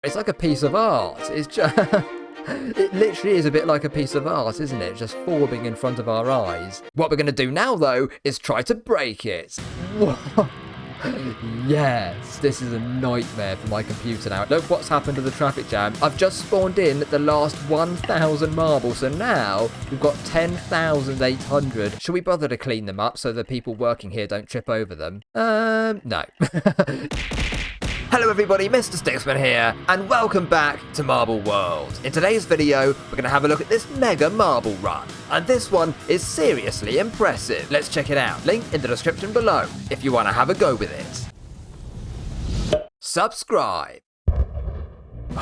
It's like a piece of art. It's just... It literally is a bit like a piece of art, isn't it? Just forming in front of our eyes. What we're going to do now, though, is try to break it. Yes, this is a nightmare for my computer now. Look what's happened to the traffic jam. I've just spawned in the last 1,000 marbles, so now we've got 10,800. Should we bother to clean them up so the people working here don't trip over them? No. Hello everybody, Mr. Sticksman here, and welcome back to Marble World. In today's video, we're going to have a look at this mega marble run, and this one is seriously impressive. Let's check it out, link in the description below, if you want to have a go with it. Subscribe.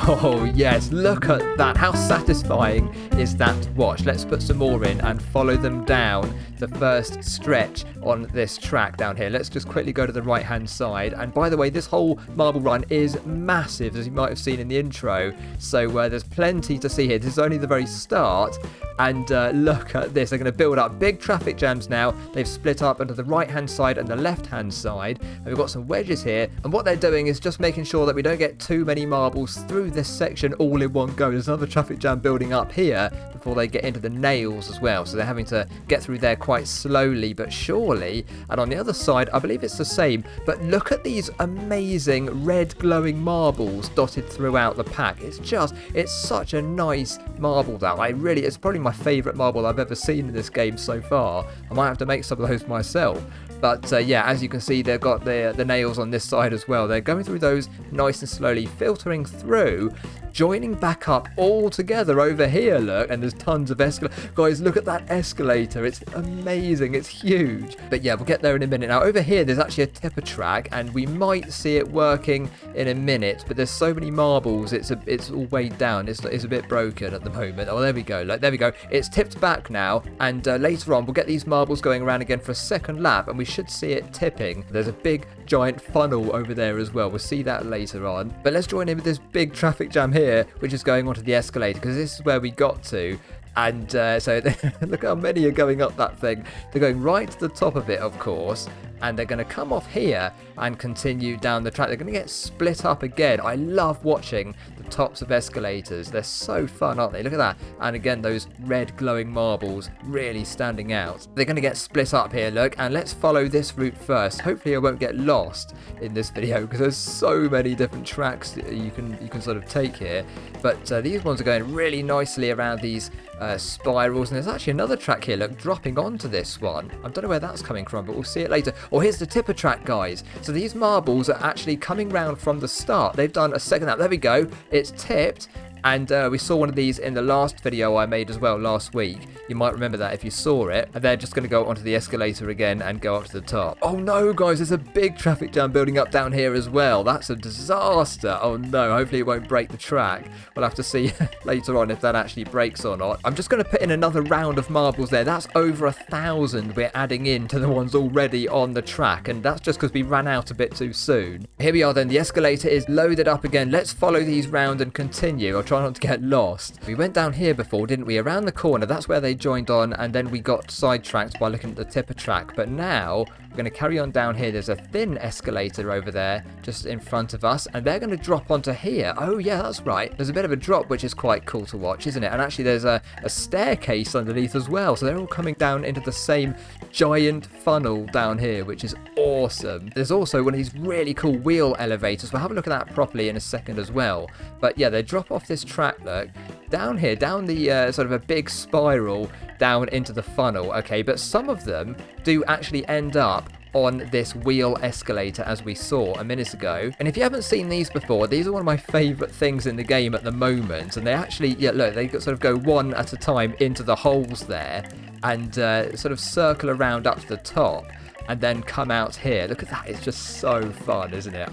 Oh yes, look at that. How satisfying is that to watch? Let's put some more in and follow them down the first stretch on this track down here. Let's just quickly go to the right hand side. And by the way, this whole marble run is massive, as you might have seen in the intro. So there's plenty to see here. This is only the very start. And look at this. They're going to build up big traffic jams now. They've split up onto the right hand side and the left hand side. And we've got some wedges here. And what they're doing is just making sure that we don't get too many marbles through this section all in one go. There's another traffic jam building up here before they get into the nails as well. So they're having to get through there quite slowly but surely. And on the other side, I believe it's the same. But look at these amazing red glowing marbles dotted throughout the pack. It's such a nice marble that it's probably my favourite marble I've ever seen in this game so far. I might have to make some of those myself. But yeah, as you can see, they've got the nails on this side as well. They're going through those nice and slowly, filtering through, joining back up all together over here, look, and there's tons of escalators. Guys, look at that escalator. It's amazing. It's huge. But yeah, we'll get there in a minute. Now, over here, there's actually a tipper track, and we might see it working in a minute, but there's so many marbles, it's all weighed down. It's a bit broken at the moment. Oh, there we go. Like, there we go. It's tipped back now, and later on, we'll get these marbles going around again for a second lap, and we should see it tipping. There's a big giant funnel over there as well. We'll see that later on. But let's join in with this big traffic jam here, which is going onto the escalator, because this is where we got to. And so look how many are going up that thing. They're going right to the top of it, of course, and they're going to come off here and continue down the track. They're going to get split up again. I love watching the tops of escalators. They're so fun, aren't they? Look at that. And again, those red glowing marbles really standing out. They're going to get split up here, look, and let's follow this route first. Hopefully I won't get lost in this video, because there's so many different tracks that you can sort of take here. But these ones are going really nicely around these spirals, and there's actually another track here, look, dropping onto this one. I don't know where that's coming from, but we'll see it later. Oh, here's the tipper track, guys. So these marbles are actually coming round from the start. They've done a second lap. There we go. It's tipped. And we saw one of these in the last video I made as well last week. You might remember that if you saw it. And they're just going to go onto the escalator again and go up to the top. Oh no, guys, there's a big traffic jam building up down here as well. That's a disaster. Oh no, hopefully it won't break the track. We'll have to see later on if that actually breaks or not. I'm just going to put in another round of marbles there. That's over 1,000 we're adding in to the ones already on the track. And that's just because we ran out a bit too soon. Here we are then. The escalator is loaded up again. Let's follow these round and continue. I'll try not to get lost. We went down here before, didn't we? Around the corner. That's where they joined on, and then we got sidetracked by looking at the tipper track. But now we're going to carry on down here. There's a thin escalator over there just in front of us, and they're going to drop onto here. Oh yeah, that's right. There's a bit of a drop, which is quite cool to watch, isn't it? And actually there's a staircase underneath as well, so they're all coming down into the same giant funnel down here, which is awesome. There's also one of these really cool wheel elevators. We'll have a look at that properly in a second as well. But yeah, they drop off this track, look, down here, down the sort of a big spiral down into the funnel. Okay, but some of them do actually end up on this wheel escalator, as we saw a minute ago. And if you haven't seen these before, these are one of my favourite things in the game at the moment. And they actually, yeah, look, they sort of go one at a time into the holes there and sort of circle around up to the top and then come out here. Look at that. It's just so fun, isn't it?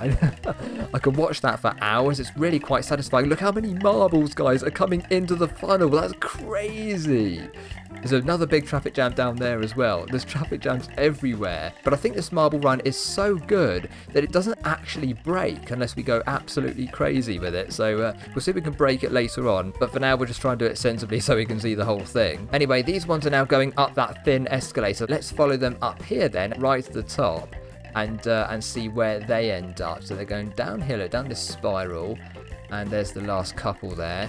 I could watch that for hours. It's really quite satisfying. Look how many marbles, guys, are coming into the funnel. That's crazy. There's another big traffic jam down there as well. There's traffic jams everywhere. But I think this marble run is so good that it doesn't actually break unless we go absolutely crazy with it. So we'll see if we can break it later on. But for now, we'll just try and do it sensibly so we can see the whole thing. Anyway, these ones are now going up that thin escalator. Let's follow them up here then, right to the top, and see where they end up. So they're going downhill, down this spiral, And there's the last couple there.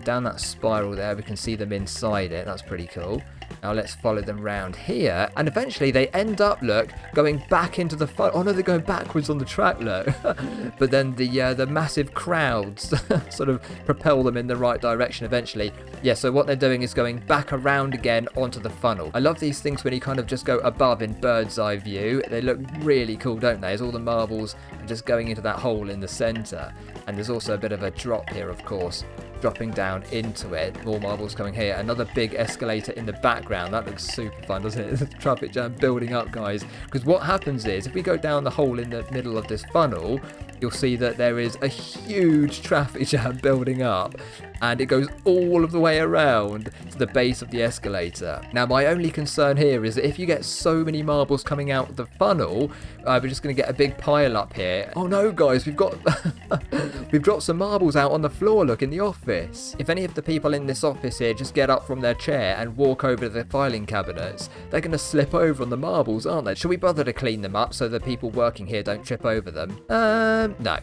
Down that spiral there, we can see them inside it. That's pretty cool. Now let's follow them round here. And eventually they end up, look, going back into the funnel. Oh no, they're going backwards on the track, look. But then the massive crowds sort of propel them in the right direction eventually. Yeah, so what they're doing is going back around again onto the funnel. I love these things when you kind of just go above in bird's eye view. They look really cool, don't they? As all the marbles are just going into that hole in the center. And there's also a bit of a drop here, of course, dropping down into it. More marbles coming here. Another big escalator in the background. That looks super fun, doesn't it? The traffic jam building up, guys. Because what happens is, if we go down the hole in the middle of this funnel, you'll see that there is a huge traffic jam building up. And it goes all of the way around to the base of the escalator. Now, my only concern here is that if you get so many marbles coming out of the funnel, we're just going to get a big pile up here. Oh no, guys, we've got we've dropped some marbles out on the floor, look, in the office. If any of the people in this office here just get up from their chair and walk over to the filing cabinets, they're going to slip over on the marbles, aren't they? Should we bother to clean them up so the people working here don't trip over them? No.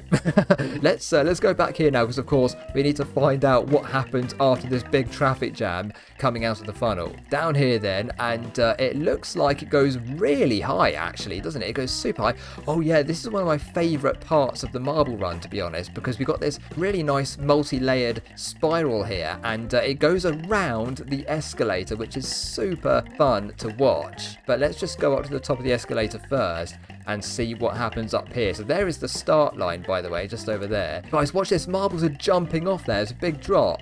Let's go back here now, because of course we need to find out what happens after this big traffic jam coming out of the funnel. Down here then, and it looks like it goes really high, actually, doesn't it? It goes super high. Oh yeah, this is one of my favourite parts of the marble run, to be honest, because we've got this really nice multi-layered spiral here, and it goes around the escalator, which is super fun to watch. But let's just go up to the top of the escalator first and see what happens up here. So there is the start line, by the way, just over there. Guys, watch this. Marbles are jumping off there. There's a big drop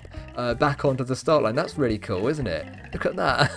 back onto the start line. That's really cool, isn't it? Look at that.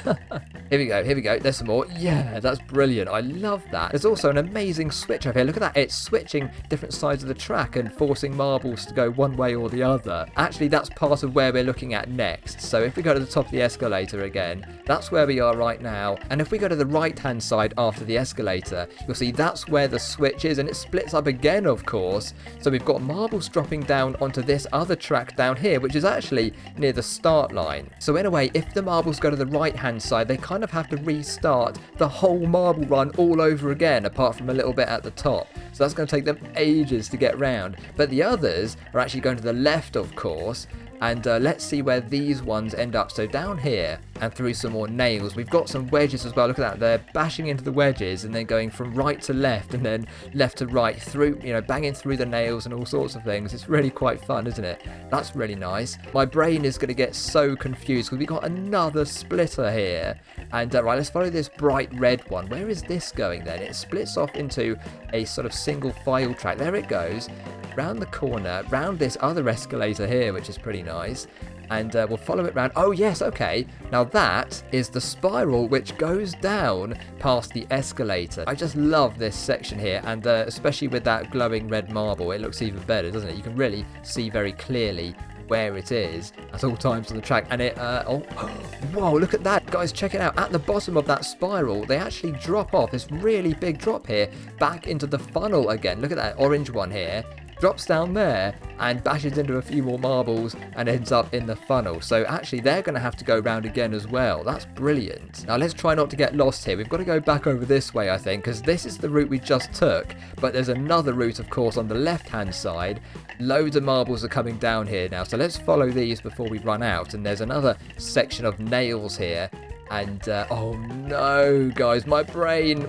Here we go. There's some more. Yeah, that's brilliant. I love that. There's also an amazing switch over here. Look at that. It's switching different sides of the track and forcing marbles to go one way or the other. Actually, that's part of where we're looking at next. So if we go to the top of the escalator again, that's where we are right now. And if we go to the right-hand side after the escalator, you'll see that's where the switch is, and it splits up again, of course. So we've got marbles dropping down onto this other track down here, which is actually near the start line. So in a way, if the marbles go to the right-hand side, they kind of have to restart the whole marble run all over again, apart from a little bit at the top. So that's going to take them ages to get round. But the others are actually going to the left, of course. And let's see where these ones end up. So down here and through some more nails, we've got some wedges as well. Look at that. They're bashing into the wedges and then going from right to left and then left to right through, you know, banging through the nails and all sorts of things. It's really quite fun, isn't it? That's really nice. My brain is going to get so confused because we've got another splitter here. And right, let's follow this bright red one. Where is this going then? It splits off into a sort of single file track. There it goes. Round the corner, round this other escalator here, which is pretty nice, and we'll follow it round. Oh yes, okay, now that is the spiral which goes down past the escalator. I just love this section here, and especially with that glowing red marble, it looks even better, doesn't it? You can really see very clearly where it is at all times on the track. And it whoa, look at that, guys, check it out. At the bottom of that spiral, they actually drop off this really big drop here back into the funnel again. Look at that orange one here, drops down there and bashes into a few more marbles and ends up in the funnel. So actually they're going to have to go round again as well. That's brilliant. Now let's try not to get lost here. We've got to go back over this way, I think, because this is the route we just took, but there's another route, of course, on the left hand side. Loads of marbles are coming down here now, so let's follow these before we run out. And there's another section of nails here. And oh no, guys, my brain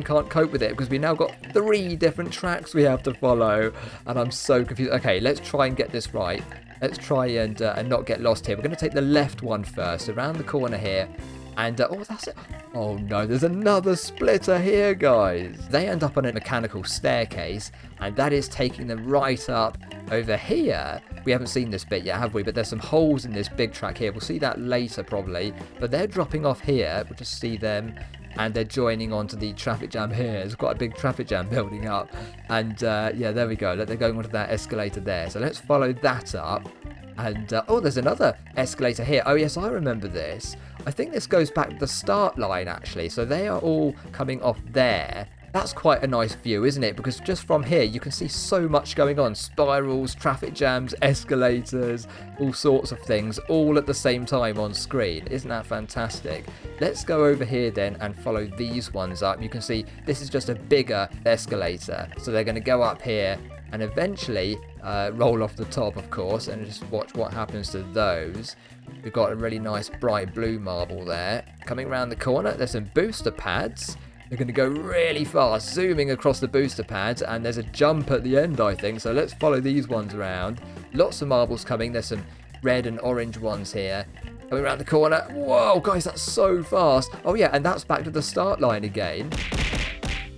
can't cope with it because we now got 3 different tracks we have to follow, and I'm so confused. Okay, let's try and get this right. Let's try and not get lost here. We're going to take the left one first, around the corner here. And, oh, that's it. Oh, no, there's another splitter here, guys. They end up on a mechanical staircase, and that is taking them right up over here. We haven't seen this bit yet, have we? But there's some holes in this big track here. We'll see that later, probably. But they're dropping off here. We'll just see them. And they're joining onto the traffic jam here. There's quite a big traffic jam building up. And, yeah, there we go. They're going onto that escalator there. So let's follow that up. And, oh, there's another escalator here. Oh, yes, I remember this. I think this goes back to the start line, actually. So they are all coming off there. That's quite a nice view, isn't it? Because just from here, you can see so much going on. Spirals, traffic jams, escalators, all sorts of things, all at the same time on screen. Isn't that fantastic? Let's go over here then and follow these ones up. You can see this is just a bigger escalator. So they're going to go up here. And eventually, roll off the top, of course, and just watch what happens to those. We've got a really nice bright blue marble there. Coming around the corner, there's some booster pads. They're going to go really fast, zooming across the booster pads, and there's a jump at the end, I think. So let's follow these ones around. Lots of marbles coming. There's some red and orange ones here. Coming around the corner. Whoa, guys, that's so fast. Oh, yeah, and that's back to the start line again.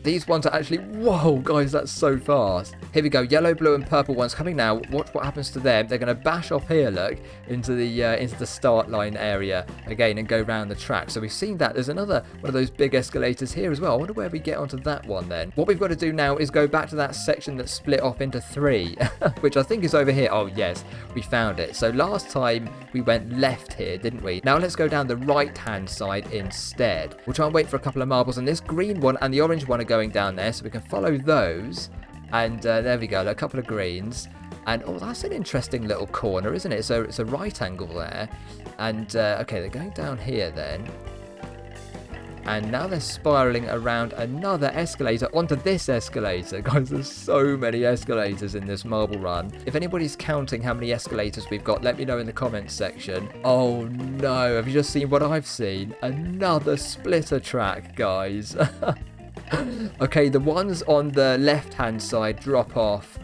These ones are actually... Whoa, guys, that's so fast. Here we go. Yellow, blue, and purple ones coming now. Watch what happens to them. They're going to bash off here, look, into the start line area again and go round the track. So we've seen that. There's another one of those big escalators here as well. I wonder where we get onto that one then. What we've got to do now is go back to that section that split off into 3, which I think is over here. Oh, yes, we found it. So last time we went left here, didn't we? Now let's go down the right-hand side instead. We'll try and wait for a couple of marbles, and this green one and the orange one are going down there, so we can follow those. And there we go, a couple of greens. And oh, that's an interesting little corner, isn't it? So it's a right angle there. And okay, they're going down here then. And now they're spiraling around another escalator onto this escalator. Guys, there's so many escalators in this marble run. If anybody's counting how many escalators we've got, let me know in the comments section. Oh no, have you just seen what I've seen? Another splitter track, guys. Okay, the ones on the left-hand side drop off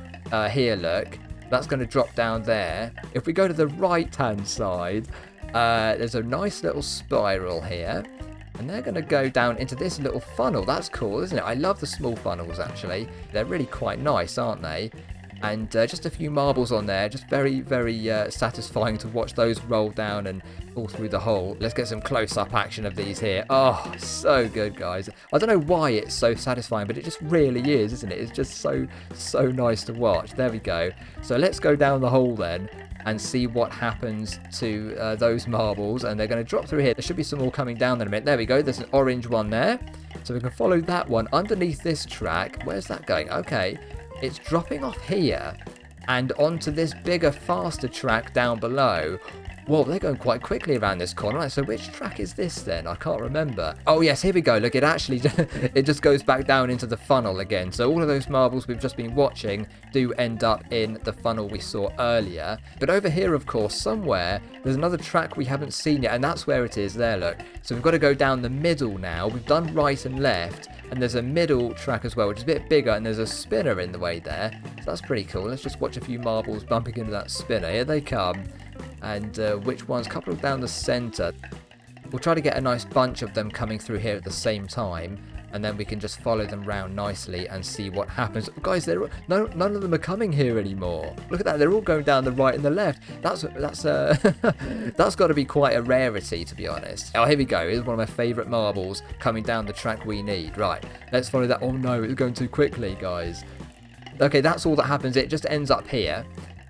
here, look. That's going to drop down there. If we go to the right-hand side, there's a nice little spiral here. And they're going to go down into this little funnel. That's cool, isn't it? I love the small funnels, actually. They're really quite nice, aren't they? And just a few marbles on there. Just very, very satisfying to watch those roll down and fall through the hole. Let's get some close-up action of these here. Oh, so good, guys. I don't know why it's so satisfying, but it just really is, isn't it? It's just so nice to watch. There we go. So let's go down the hole then and see what happens to those marbles. And they're going to drop through here. There should be some more coming down in a minute. There we go. There's an orange one there. So we can follow that one underneath this track. Where's that going? Okay. It's dropping off here and onto this bigger, faster track down below. Whoa, they're going quite quickly around this corner. Right, so which track is this then? I can't remember. Oh, yes, here we go. Look, it actually it just goes back down into the funnel again. So all of those marbles we've just been watching do end up in the funnel we saw earlier. But over here, of course, somewhere, there's another track we haven't seen yet, and that's where it is there, look. So we've got to go down the middle now. We've done right and left, and there's a middle track as well, which is a bit bigger, and there's a spinner in the way there. So that's pretty cool. Let's just watch a few marbles bumping into that spinner. Here they come. And which ones? A couple down the centre. We'll try to get a nice bunch of them coming through here at the same time, and then we can just follow them round nicely and see what happens. Guys, none of them are coming here anymore. Look at that, they're all going down the right and the left. That's that's got to be quite a rarity, to be honest. Oh, here we go. Here's one of my favourite marbles coming down the track we need. Right, let's follow that. Oh no, it's going too quickly, guys. Okay, that's all that happens. It just ends up here.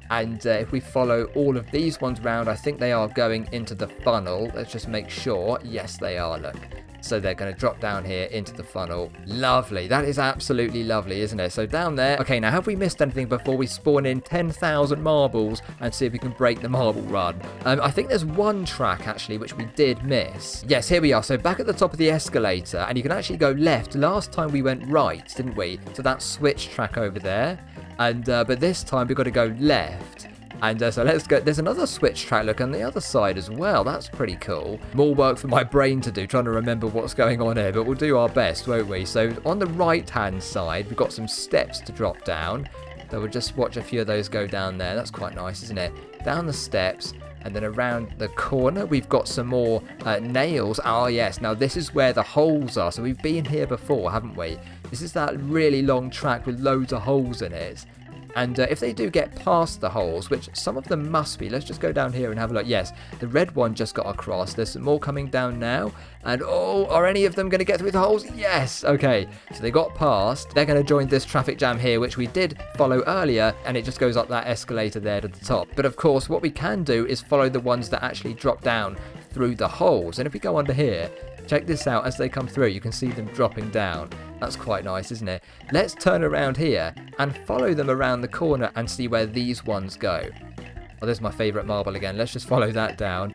And if we follow all of these ones round, I think they are going into the funnel. Let's just make sure. Yes, they are, look. So they're going to drop down here into the funnel. Lovely. That is absolutely lovely, isn't it? So down there. Okay, now have we missed anything before we spawn in 10,000 marbles and see if we can break the marble run? I think there's one track, actually, which we did miss. Yes, here we are. So back at the top of the escalator, and you can actually go left. Last time we went right, didn't we? So that switch track over there. And but this time we've got to go left. And so let's go. There's another switch track, look, on the other side as well. That's pretty cool. More work for my brain to do, trying to remember what's going on here, but we'll do our best, won't we? So on the right-hand side, we've got some steps to drop down. So we'll just watch a few of those go down there. That's quite nice, isn't it? Down the steps, and then around the corner, we've got some more nails. Oh, yes. Now, this is where the holes are. So we've been here before, haven't we? This is that really long track with loads of holes in it. And if they do get past the holes, which some of them must be, let's just go down here and have a look. Yes, the red one just got across. There's some more coming down now. And oh, are any of them going to get through the holes? Yes. Okay, so they got past. They're going to join this traffic jam here, which we did follow earlier. And it just goes up that escalator there to the top. But of course, what we can do is follow the ones that actually drop down through the holes. And if we go under here, check this out. As they come through, you can see them dropping down. That's quite nice, isn't it? Let's turn around here and follow them around the corner and see where these ones go. Oh, there's my favourite marble again. Let's just follow that down.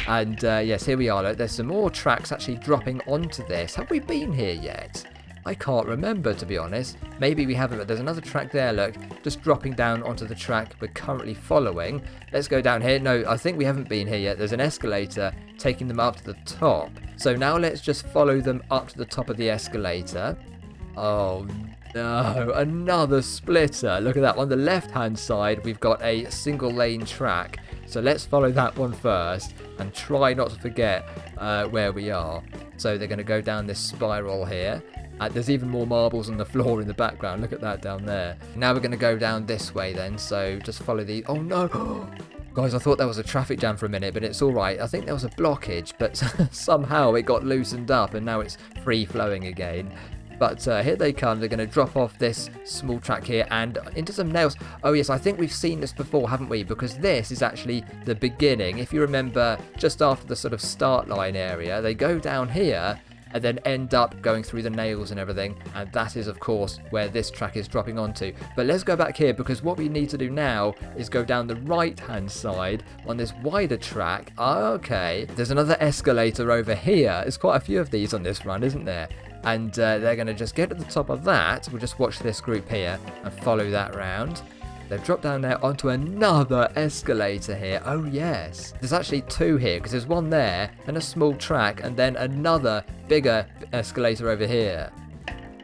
And yes, here we are. Look, there's some more tracks actually dropping onto this. Have we been here yet? I can't remember, to be honest. Maybe we haven't, but there's another track there, look. Just dropping down onto the track we're currently following. Let's go down here. No, I think we haven't been here yet. There's an escalator taking them up to the top. So now let's just follow them up to the top of the escalator. Oh, no. Another splitter. Look at that. On the left-hand side, we've got a single-lane track. So let's follow that one first and try not to forget where we are. So they're going to go down this spiral here. There's even more marbles on the floor in the background. Look at that down there. Now we're going to go down this way then. So just follow the... Oh, no. Guys, I thought there was a traffic jam for a minute, but it's all right. I think there was a blockage, but somehow it got loosened up and now it's free-flowing again. But here they come. They're going to drop off this small track here and into some nails. Oh, yes, I think we've seen this before, haven't we? Because this is actually the beginning. If you remember, just after the sort of start line area, they go down here and then end up going through the nails and everything. And that is, of course, where this track is dropping onto. But let's go back here, because what we need to do now is go down the right-hand side on this wider track. Okay, there's another escalator over here. There's quite a few of these on this run, isn't there? And they're going to just get to the top of that. We'll just watch this group here and follow that round. They've dropped down there onto another escalator here. Oh, yes. There's actually two here, because there's one there and a small track and then another bigger escalator over here.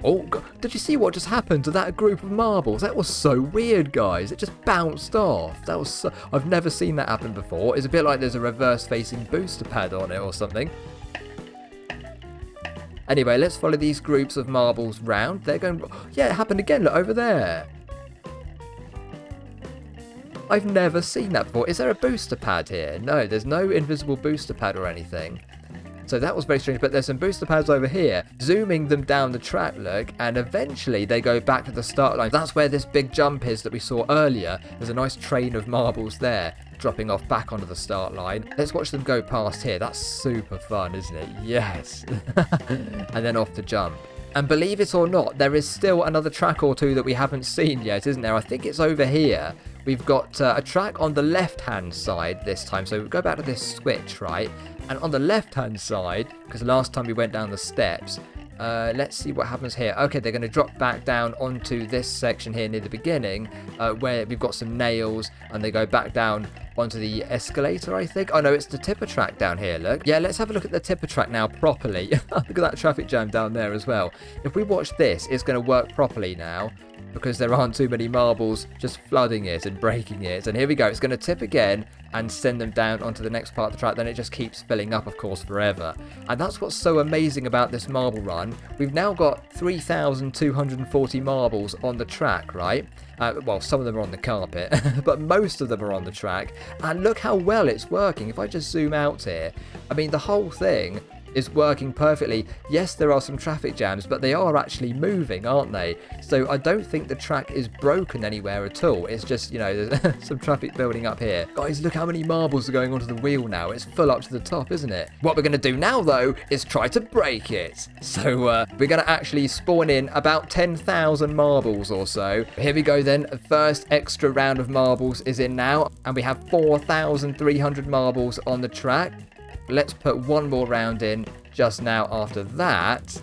Oh, God. Did you see what just happened to that group of marbles? That was so weird, guys. It just bounced off. That was so... I've never seen that happen before. It's a bit like there's a reverse-facing booster pad on it or something. Anyway, let's follow these groups of marbles round. They're going... Yeah, it happened again. Look, over there. I've never seen that before. Is there a booster pad here? No, there's no invisible booster pad or anything. So that was very strange, but there's some booster pads over here, zooming them down the track, look, and eventually they go back to the start line. That's where this big jump is that we saw earlier. There's a nice train of marbles there, dropping off back onto the start line. Let's watch them go past here. That's super fun, isn't it? Yes. And then off the jump. And believe it or not, there is still another track or two that we haven't seen yet, isn't there? I think it's over here. We've got a track on the left-hand side this time. So we go back to this switch, right? And on the left-hand side, because last time we went down the steps, let's see what happens here. Okay, they're going to drop back down onto this section here near the beginning, where we've got some nails, and they go back down onto the escalator, I think. Oh, no, it's the tipper track down here, look. Yeah, let's have a look at the tipper track now properly. Look at that traffic jam down there as well. If we watch this, it's going to work properly now, because there aren't too many marbles just flooding it and breaking it. And here we go. It's going to tip again and send them down onto the next part of the track. Then it just keeps filling up, of course, forever. And that's what's so amazing about this marble run. We've now got 3,240 marbles on the track, right? Well, some of them are on the carpet, but most of them are on the track. And look how well it's working. If I just zoom out here, I mean, the whole thing is working perfectly. Yes, there are some traffic jams, but they are actually moving, aren't they? So I don't think the track is broken anywhere at all. It's just, you know, there's some traffic building up here. Guys, look how many marbles are going onto the wheel now. It's full up to the top, isn't it? What we're going to do now, though, is try to break it. So we're going to actually spawn in about 10,000 marbles or so. Here we go then. The first extra round of marbles is in now, and we have 4,300 marbles on the track. Let's put one more round in just now after that.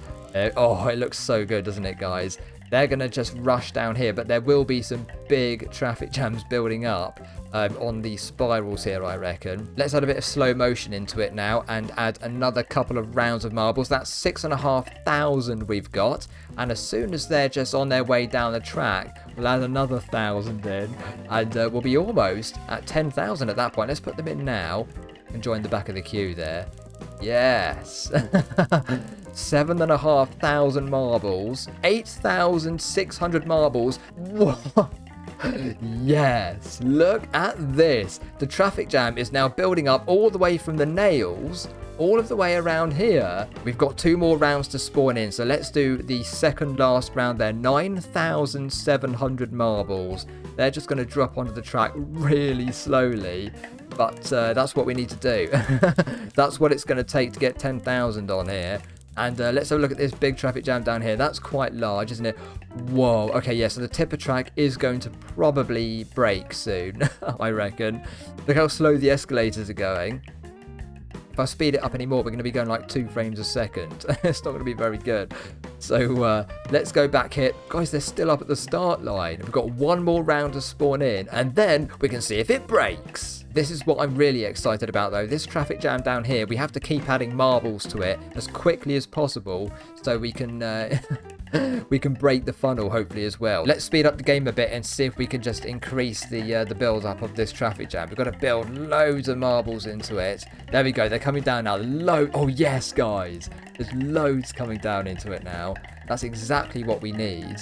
Oh, it looks so good, doesn't it, guys? They're going to just rush down here, but there will be some big traffic jams building up on the spirals here, I reckon. Let's add a bit of slow motion into it now and add another couple of rounds of marbles. That's 6,500 we've got. And as soon as they're just on their way down the track, we'll add another 1,000 in. And we'll be almost at 10,000 at that point. Let's put them in now. And join the back of the queue there. Yes. 7,500 marbles. 8,600 marbles. What? Yes. Look at this. The traffic jam is now building up all the way from the nails, all of the way around here. We've got 2 more rounds to spawn in. So let's do the second last round there. 9,700 marbles. They're just going to drop onto the track really slowly. But that's what we need to do. That's what it's going to take to get 10,000 on here. And let's have a look at this big traffic jam down here. That's quite large, isn't it? Whoa. Okay, yeah, so the tipper track is going to probably break soon, I reckon. Look how slow the escalators are going. If I speed it up anymore, we're going to be going like 2 frames a second. It's not going to be very good. So let's go back here. Guys, they're still up at the start line. We've got one more round to spawn in, and then we can see if it breaks. This is what I'm really excited about, though. This traffic jam down here, we have to keep adding marbles to it as quickly as possible so we can we can break the funnel, hopefully, as well. Let's speed up the game a bit and see if we can just increase the build up of this traffic jam. We've got to build loads of marbles into it. There we go. They're coming down now. Oh, yes, guys. There's loads coming down into it now. That's exactly what we need.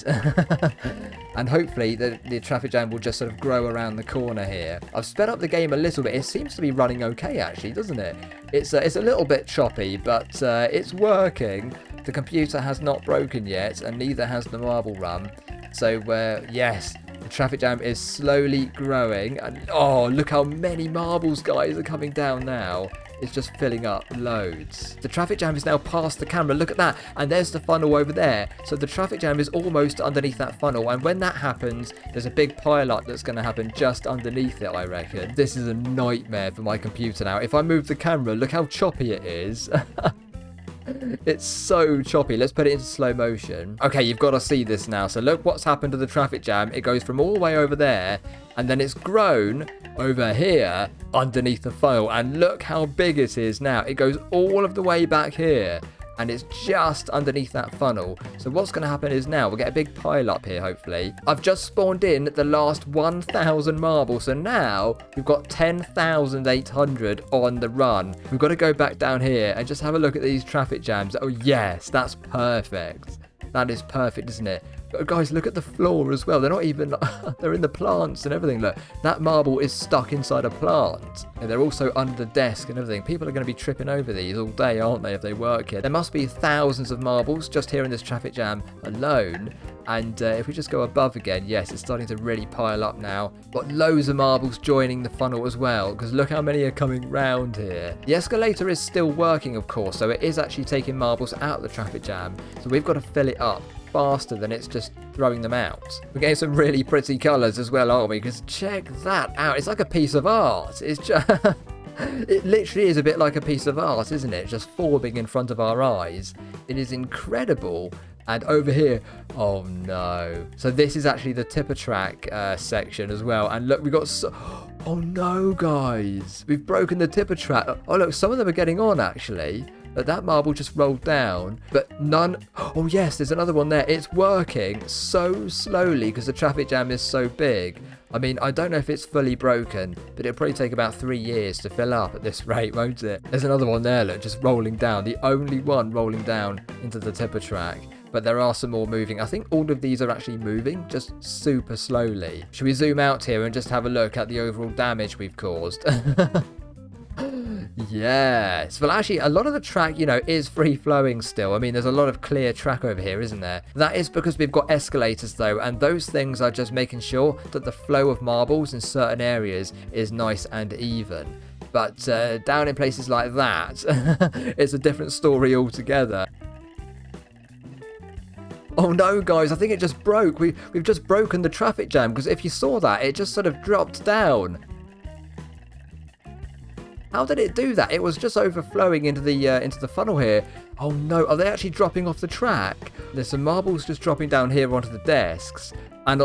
And hopefully the traffic jam will just sort of grow around the corner here. I've sped up the game a little bit. It seems to be running okay, actually, doesn't it? It's a little bit choppy, but it's working. The computer has not broken yet, and neither has the marble run. So, yes, the traffic jam is slowly growing. And, oh, look how many marbles, guys, are coming down now. It's just filling up loads. The traffic jam is now past the camera. Look at that. And there's the funnel over there. So the traffic jam is almost underneath that funnel. And when that happens, there's a big pile-up that's going to happen just underneath it, I reckon. This is a nightmare for my computer now. If I move the camera, look how choppy it is. It's so choppy. Let's put it into slow motion. Okay, you've got to see this now. So look what's happened to the traffic jam. It goes from all the way over there, and then it's grown over here underneath the funnel. And look how big it is now. It goes all of the way back here, and it's just underneath that funnel. So what's going to happen is now we'll get a big pile up here, hopefully. I've just spawned in the last 1,000 marbles. So now we've got 10,800 on the run. We've got to go back down here and just have a look at these traffic jams. Oh, yes, that's perfect. That is perfect, isn't it? But guys, look at the floor as well. They're not even, they're in the plants and everything. Look, that marble is stuck inside a plant. And they're also under the desk and everything. People are going to be tripping over these all day, aren't they, if they work here? There must be thousands of marbles just here in this traffic jam alone. And if we just go above again, yes, it's starting to really pile up now. Got loads of marbles joining the funnel as well, because look how many are coming round here. The escalator is still working, of course, so it is actually taking marbles out of the traffic jam. So we've got to fill it up faster than it's just throwing them out. We're getting some really pretty colours as well, aren't we? Because check that out. It's like a piece of art. It's just... It literally is a bit like a piece of art, isn't it? Just forming in front of our eyes. It is incredible. And over here, oh no. So this is actually the tipper track section as well. And look, we've got oh no, guys. We've broken the tipper track. Oh look, some of them are getting on actually. But that marble just rolled down, but none. Oh yes, there's another one there. It's working so slowly because the traffic jam is so big. I mean, I don't know if it's fully broken, but it'll probably take about 3 years to fill up at this rate, won't it? There's another one there, look, just rolling down. The only one rolling down into the tipper track. But there are some more moving. I think all of these are actually moving, just super slowly. Should we zoom out here and just have a look at the overall damage we've caused? Yes. Well, actually, a lot of the track, you know, is free-flowing still. I mean, there's a lot of clear track over here, isn't there? That is because we've got escalators, though, and those things are just making sure that the flow of marbles in certain areas is nice and even. But down in places like that, it's a different story altogether. Oh no, guys, I think it just broke. We've just broken the traffic jam, because if you saw that, it just sort of dropped down. How did it do that? It was just overflowing into the funnel here. Oh no, are they actually dropping off the track? There's some marbles just dropping down here onto the desks. And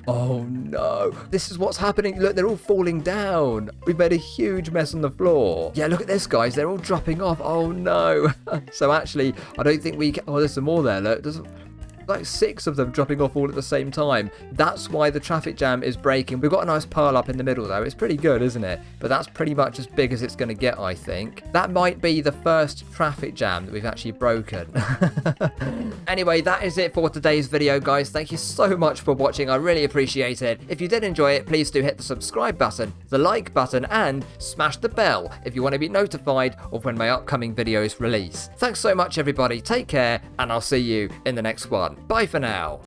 oh no, this is what's happening. Look, they're all falling down. We've made a huge mess on the floor. Yeah, look at this, guys. They're all dropping off. Oh no. So actually, I don't think we can... Oh, there's some more there. Look, there's like 6 of them dropping off all at the same time. That's why the traffic jam is breaking. We've got a nice pile up in the middle though. It's pretty good, isn't it? But that's pretty much as big as it's going to get, I think. That might be the first traffic jam that we've actually broken. Anyway, that is it for today's video, guys. Thank you so much for watching. I really appreciate it. If you did enjoy it, please do hit the subscribe button, the like button, and smash the bell if you want to be notified of when my upcoming videos release. Thanks so much, everybody. Take care, and I'll see you in the next one. Bye for now.